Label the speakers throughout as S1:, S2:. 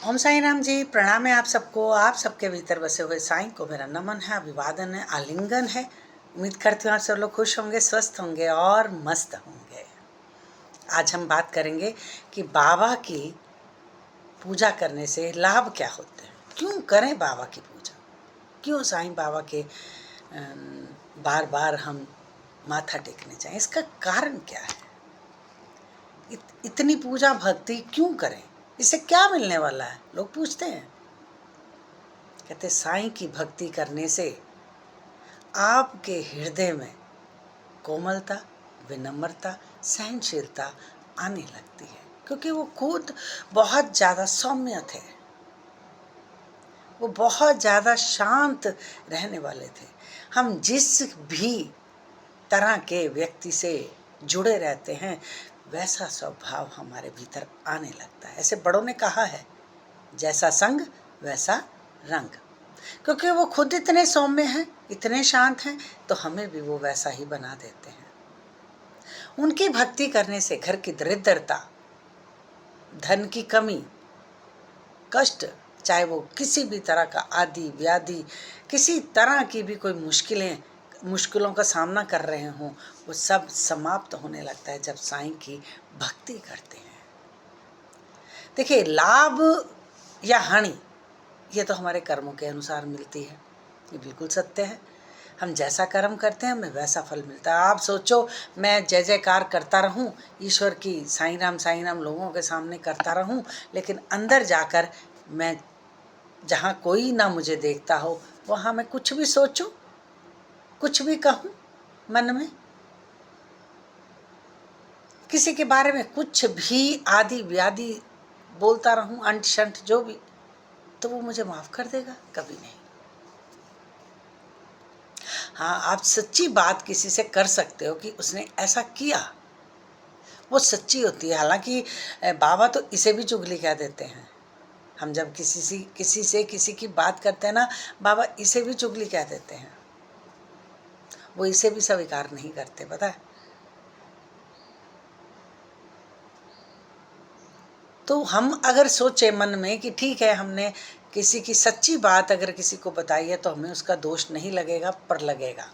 S1: ओम साई राम जी, प्रणाम है आप सबको। आप सबके भीतर बसे हुए साईं को मेरा नमन है, अभिवादन है, आलिंगन है। उम्मीद करती हूँ आप सब लोग खुश होंगे, स्वस्थ होंगे और मस्त होंगे। आज हम बात करेंगे कि बाबा की पूजा करने से लाभ क्या होते हैं, क्यों करें बाबा की पूजा, क्यों साईं बाबा के बार बार हम माथा टेकने जाएं, इसका कारण क्या है। इतनी पूजा भक्ति क्यों करें, इससे क्या मिलने वाला है, लोग पूछते हैं। कहते साईं की भक्ति करने से आपके हृदय में कोमलता, विनम्रता, सहनशीलता आने लगती है, क्योंकि वो खुद बहुत ज़्यादा सौम्य थे, वो बहुत ज़्यादा शांत रहने वाले थे। हम जिस भी तरह के व्यक्ति से जुड़े रहते हैं वैसा स्वभाव हमारे भीतर आने लगता है। ऐसे बड़ों ने कहा है, जैसा संग वैसा रंग। क्योंकि वो खुद इतने सौम्य हैं, इतने शांत हैं, तो हमें भी वो वैसा ही बना देते हैं। उनकी भक्ति करने से घर की दरिद्रता, धन की कमी, कष्ट, चाहे वो किसी भी तरह का आदि व्याधि, किसी तरह की भी कोई मुश्किलों का सामना कर रहे हों, वो सब समाप्त होने लगता है जब साईं की भक्ति करते हैं। देखिए, लाभ या हानि ये तो हमारे कर्मों के अनुसार मिलती है, ये बिल्कुल सत्य है। हम जैसा कर्म करते हैं हमें वैसा फल मिलता है। आप सोचो, मैं जय जयकार करता रहूं ईश्वर की, साईं राम लोगों के सामने करता रहूं, लेकिन अंदर जाकर मैं जहाँ कोई ना मुझे देखता हो वहाँ मैं कुछ भी सोचूं, कुछ भी कहूँ, मन में किसी के बारे में कुछ भी आदि व्याधि बोलता रहूं, अंट शंट जो भी, तो वो मुझे माफ़ कर देगा? कभी नहीं। हाँ, आप सच्ची बात किसी से कर सकते हो कि उसने ऐसा किया, वो सच्ची होती है। हालांकि बाबा तो इसे भी चुगली कह देते हैं। हम जब किसी की बात करते हैं ना, बाबा इसे भी चुगली कह देते हैं, वो इसे भी स्वीकार नहीं करते, पता है। तो हम अगर सोचे मन में कि ठीक है, हमने किसी की सच्ची बात अगर किसी को बताई है तो हमें उसका दोष नहीं लगेगा, पर लगेगा।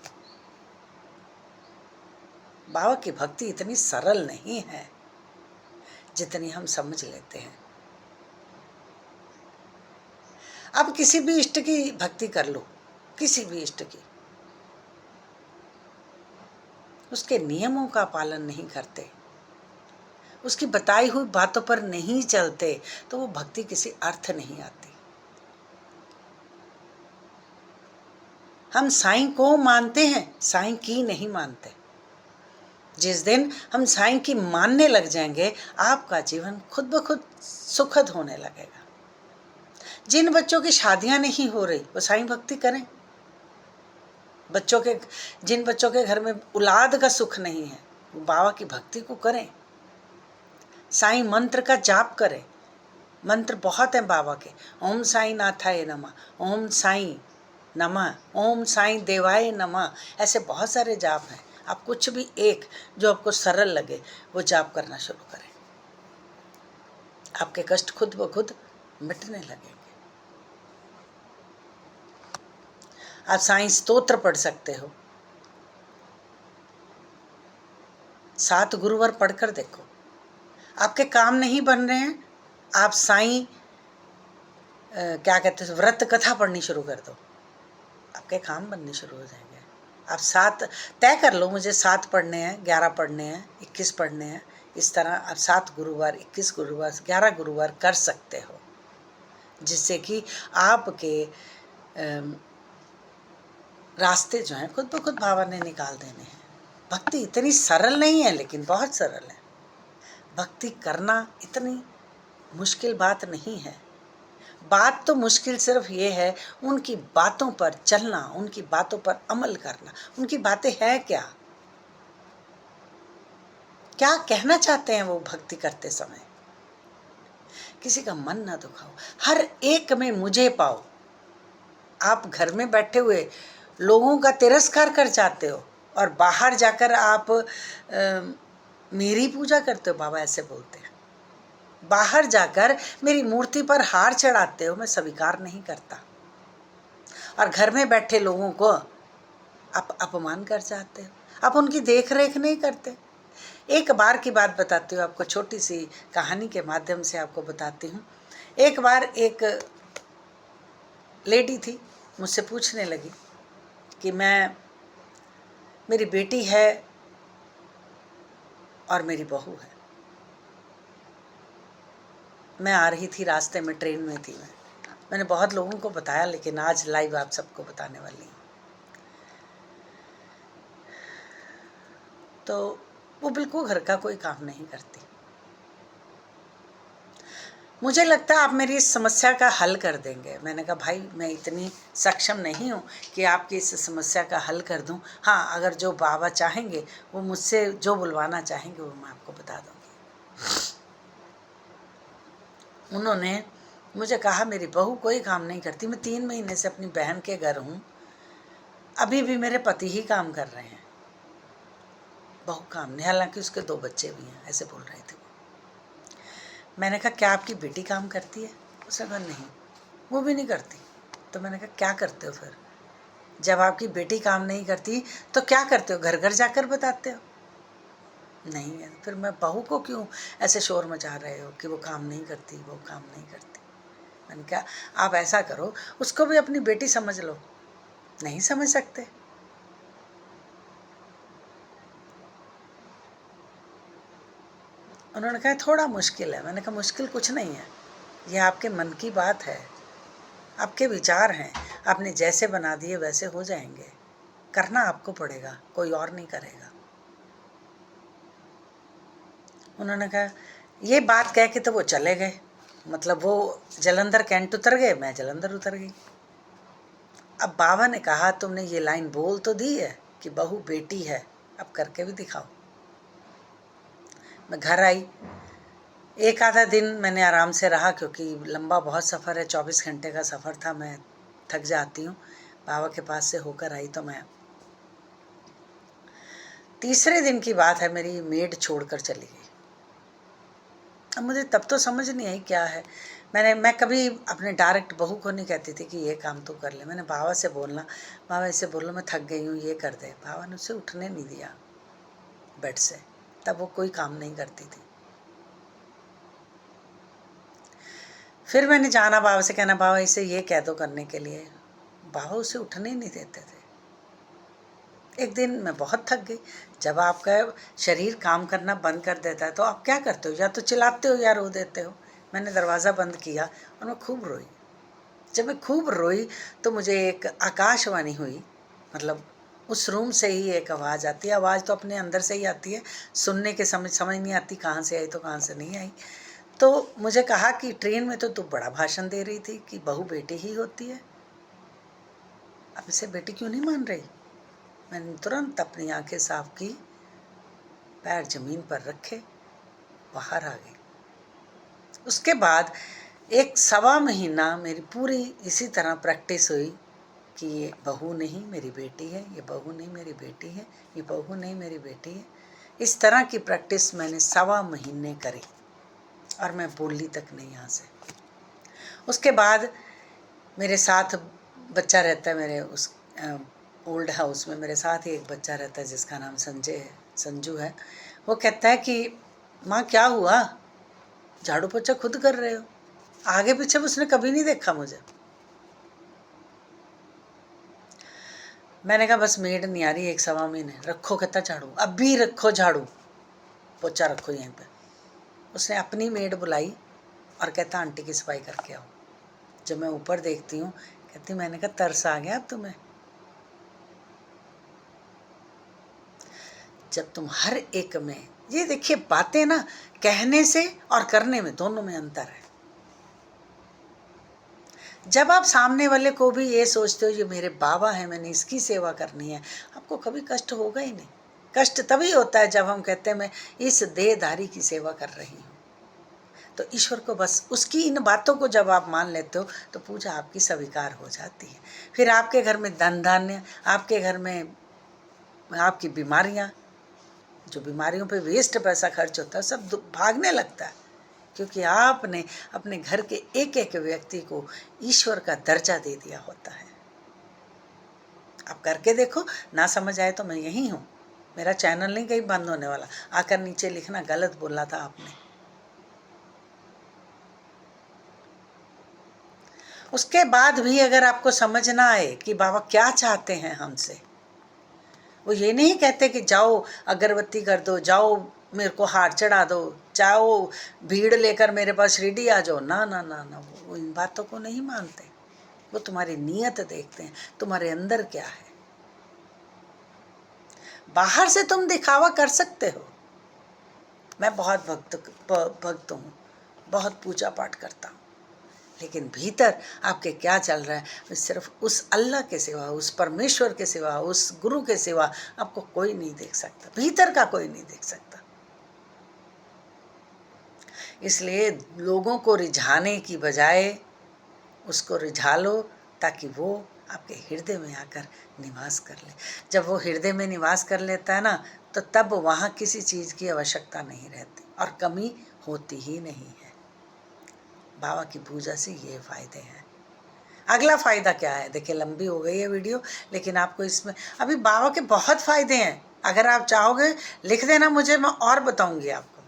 S1: बाबा की भक्ति इतनी सरल नहीं है जितनी हम समझ लेते हैं। अब किसी भी इष्ट की भक्ति कर लो, किसी भी इष्ट की, उसके नियमों का पालन नहीं करते, उसकी बताई हुई बातों पर नहीं चलते, तो वो भक्ति किसी अर्थ नहीं आती। हम साईं को मानते हैं, साईं की नहीं मानते। जिस दिन हम साईं की मानने लग जाएंगे, आपका जीवन खुद ब खुद सुखद होने लगेगा। जिन बच्चों की शादियां नहीं हो रही वो साईं भक्ति करें। जिन बच्चों के घर में औलाद का सुख नहीं है, वो बाबा की भक्ति को करें, साईं मंत्र का जाप करें। मंत्र बहुत हैं बाबा के, ओम साईं नाथाय नमः, ओम साईं नमः, ओम साईं देवाय नमः, ऐसे बहुत सारे जाप हैं। आप कुछ भी एक जो आपको सरल लगे वो जाप करना शुरू करें, आपके कष्ट खुद ब खुद मिटने लगेंगे। आप साईं स्तोत्र पढ़ सकते हो, 7 गुरुवार पढ़कर देखो। आपके काम नहीं बन रहे हैं, आप साईं क्या कहते हैं, व्रत कथा पढ़नी शुरू कर दो, आपके काम बनने शुरू हो जाएंगे। आप 7 तय कर लो, मुझे 7 पढ़ने हैं, 11 पढ़ने हैं, 21 पढ़ने हैं। इस तरह आप 7 गुरुवार, 21 गुरुवार, 11 गुरुवार कर सकते हो, जिससे कि आपके रास्ते जो हैं खुद ब खुद बाबा ने निकाल देने हैं। भक्ति इतनी सरल नहीं है, लेकिन बहुत सरल है। भक्ति करना इतनी मुश्किल बात नहीं है। बात तो मुश्किल सिर्फ ये है, उनकी बातों पर चलना, उनकी बातों पर अमल करना। उनकी बातें हैं क्या, क्या कहना चाहते हैं वो भक्ति करते समय। किसी का मन ना दुखाओ, हर एक में मुझे पाओ। आप घर में बैठे हुए लोगों का तिरस्कार कर जाते हो और बाहर जाकर आप मेरी पूजा करते हो, बाबा ऐसे बोलते हैं। बाहर जाकर मेरी मूर्ति पर हार चढ़ाते हो, मैं स्वीकार नहीं करता। और घर में बैठे लोगों को आप अपमान कर जाते हो, आप उनकी देख रेख नहीं करते। एक बार की बात बताती हूँ आपको, छोटी सी कहानी के माध्यम से आपको बताती हूँ। एक बार एक लेडी थी, मुझसे पूछने लगी कि मेरी बेटी है और मेरी बहू है। मैं आ रही थी रास्ते में, ट्रेन में थी मैंने बहुत लोगों को बताया, लेकिन आज लाइव आप सबको बताने वाली हूँ। तो वो बिल्कुल घर का कोई काम नहीं करती। मुझे लगता है आप मेरी इस समस्या का हल कर देंगे। मैंने कहा भाई मैं इतनी सक्षम नहीं हूँ कि आपकी इस समस्या का हल कर दूँ। हाँ, अगर जो बाबा चाहेंगे वो मुझसे जो बुलवाना चाहेंगे वो मैं आपको बता दूँगी। उन्होंने मुझे कहा मेरी बहू कोई काम नहीं करती, मैं 3 महीने से अपनी बहन के घर हूँ, अभी भी मेरे पति ही काम कर रहे हैं, बहू काम नहीं। हालांकि उसके 2 बच्चे भी हैं, ऐसे बोल रहे थे। मैंने कहा क्या आपकी बेटी काम करती है? उसने कहा नहीं, वो भी नहीं करती। तो मैंने कहा क्या करते हो फिर? जब आपकी बेटी काम नहीं करती तो क्या करते हो? घर घर जाकर बताते हो? नहीं है। फिर मैं बहू को क्यों ऐसे शोर मचा रहे हो कि वो काम नहीं करती, वो काम नहीं करती? मैंने कहा आप ऐसा करो, उसको भी अपनी बेटी समझ लो। नहीं समझ सकते। उन्होंने कहा थोड़ा मुश्किल है। मैंने कहा मुश्किल कुछ नहीं है, ये आपके मन की बात है, आपके विचार हैं, आपने जैसे बना दिए वैसे हो जाएंगे। करना आपको पड़ेगा, कोई और नहीं करेगा। उन्होंने कहा, ये बात कह के तो वो चले गए। मतलब वो जलंधर कैंट उतर गए, मैं जलंधर उतर गई। अब बाबा ने कहा तुमने ये लाइन बोल तो दी है कि बहू बेटी है, अब करके भी दिखाओ। मैं घर आई, एक आधा दिन मैंने आराम से रहा, क्योंकि लंबा बहुत सफ़र है, 24 घंटे का सफ़र था, मैं थक जाती हूँ। बाबा के पास से होकर आई तो मैं तीसरे दिन की बात है, मेरी मेड छोड़कर चली गई। अब मुझे तब तो समझ नहीं आई क्या है। मैं कभी अपने डायरेक्ट बहू को नहीं कहती थी कि ये काम तो कर ले। मैंने बाबा से बोलना, बाबा ऐसे बोलो मैं थक गई हूँ, ये कर दे। बाबा ने उसे उठने नहीं दिया बेड से, तब वो कोई काम नहीं करती थी। फिर मैंने जाना बाबा से, कहना बाबा इसे ये कह दो करने के लिए। बाबा उसे उठने ही नहीं देते थे। एक दिन मैं बहुत थक गई। जब आपका शरीर काम करना बंद कर देता है तो आप क्या करते हो? या तो चिल्लाते हो या रो देते हो। मैंने दरवाज़ा बंद किया और मैं खूब रोई। जब मैं खूब रोई तो मुझे एक आकाशवाणी हुई, मतलब उस रूम से ही एक आवाज़ आती है। आवाज़ तो अपने अंदर से ही आती है, सुनने के समझ नहीं आती कहाँ से आई तो कहाँ से नहीं आई। तो मुझे कहा कि ट्रेन में तो तू बड़ा भाषण दे रही थी कि बहू बेटी ही होती है, अब इसे बेटी क्यों नहीं मान रही? मैंने तुरंत अपनी आंखें साफ की, पैर जमीन पर रखे, बाहर आ गई। उसके बाद 1 सवा महीना मेरी पूरी इसी तरह प्रैक्टिस हुई कि ये बहू नहीं मेरी बेटी है, ये बहू नहीं मेरी बेटी है, ये बहू नहीं मेरी बेटी है। इस तरह की प्रैक्टिस मैंने 1 सवा महीने करी और मैं बोली तक नहीं यहाँ से। उसके बाद मेरे साथ बच्चा रहता है, मेरे उस ओल्ड हाउस में मेरे साथ ही एक बच्चा रहता है जिसका नाम संजू है। वो कहता है कि माँ क्या हुआ, झाड़ू पोछा खुद कर रहे हो? आगे पीछे उसने कभी नहीं देखा मुझे। मैंने कहा बस मेड नहीं आ रही 1 सवा महीने, रखो कहता झाड़ू, अभी रखो झाड़ू पोछा रखो यहीं पे। उसने अपनी मेड बुलाई और कहता आंटी की सफाई करके आओ। जब मैं ऊपर देखती हूँ कहती, मैंने कहा तरस आ गया अब तुम्हें? जब तुम हर एक में, ये देखिए बातें ना, कहने से और करने में दोनों में अंतर है। जब आप सामने वाले को भी ये सोचते हो ये मेरे बाबा हैं, मैंने इसकी सेवा करनी है, आपको कभी कष्ट होगा ही नहीं। कष्ट तभी होता है जब हम कहते हैं मैं इस देहधारी की सेवा कर रही हूँ। तो ईश्वर को बस उसकी इन बातों को जब आप मान लेते हो तो पूजा आपकी स्वीकार हो जाती है। फिर आपके घर में धन धान्य, आपके घर में आपकी बीमारियाँ, जो बीमारियों पे वेस्ट पैसा खर्च होता है सब भागने लगता है। क्योंकि आपने अपने घर के एक एक व्यक्ति को ईश्वर का दर्जा दे दिया होता है। आप करके देखो, ना समझ आए तो मैं यही हूँ, मेरा चैनल नहीं कहीं बंद होने वाला। आकर नीचे लिखना गलत बोला था आपने। उसके बाद भी अगर आपको समझ ना आए कि बाबा क्या चाहते हैं हमसे, वो ये नहीं कहते कि जाओ अगरबत्ती कर दो, जाओ मेरे को हार चढ़ा दो, जाओ भीड़ लेकर मेरे पास शिरडी आ जाओ, ना ना ना ना, वो इन बातों को नहीं मानते। वो तुम्हारी नीयत देखते हैं, तुम्हारे अंदर क्या है। बाहर से तुम दिखावा कर सकते हो, मैं बहुत भक्त हूँ, बहुत पूजा पाठ करता हूँ, लेकिन भीतर आपके क्या चल रहा है, सिर्फ उस अल्लाह के सिवा, उस परमेश्वर के सिवा, उस गुरु के सिवा आपको कोई नहीं देख सकता, भीतर का कोई नहीं देख सकता। इसलिए लोगों को रिझाने की बजाय उसको रिझा लो, ताकि वो आपके हृदय में आकर निवास कर ले। जब वो हृदय में निवास कर लेता है ना, तो तब वहाँ किसी चीज़ की आवश्यकता नहीं रहती और कमी होती ही नहीं है। बाबा की पूजा से ये फ़ायदे हैं। अगला फ़ायदा क्या है, देखिए लंबी हो गई है वीडियो, लेकिन आपको इसमें अभी बाबा के बहुत फ़ायदे हैं। अगर आप चाहोगे लिख देना मुझे, मैं और बताऊंगी आपको।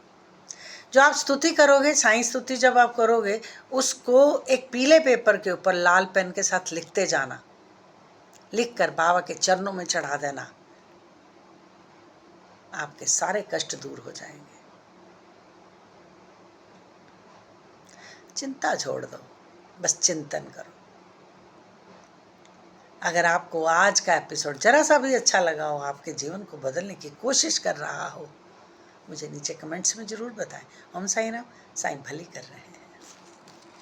S1: जो आप स्तुति करोगे, साईं स्तुति जब आप करोगे, उसको एक पीले पेपर के ऊपर लाल पेन के साथ लिखते जाना, लिख कर बाबा के चरणों में चढ़ा देना, आपके सारे कष्ट दूर हो जाएंगे। चिंता छोड़ दो, बस चिंतन करो। अगर आपको आज का एपिसोड जरा सा भी अच्छा लगा हो, आपके जीवन को बदलने की कोशिश कर रहा हो, मुझे नीचे कमेंट्स में ज़रूर बताएं। ओम साईं राम, साईं भली कर रहे हैं।